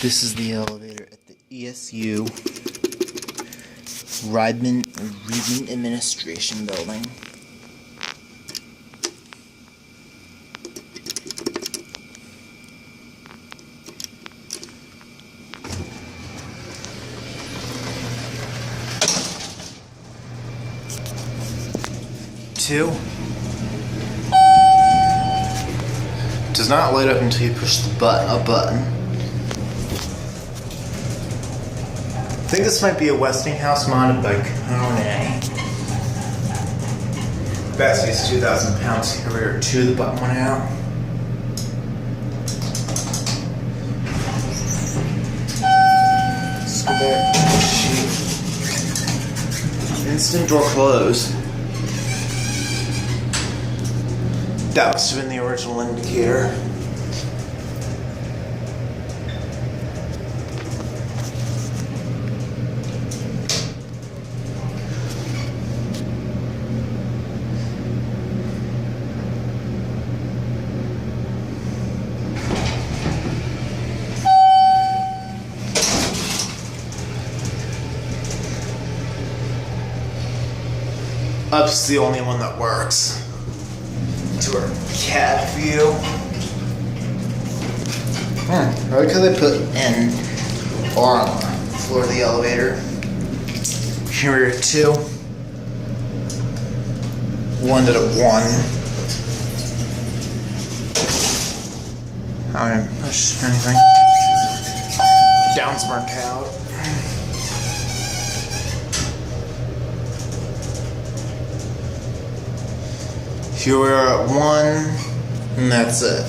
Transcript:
This is the elevator at the ESU Reibman Administration Building. Two. Does not light up until you push the button. I think this might be a Westinghouse mounted by Kone. Capacity is 2,000 pounds. Carrier 2, the button went out. Let's go back to the sheet. Instant door close. That must have been the original indicator. Up's the only one that works. To our cat view. Right, because I put N bar on the floor of the elevator. Here we're at 2. Landed at 1. I didn't push anything. Down's burnt out. Here we are at 1, and that's it.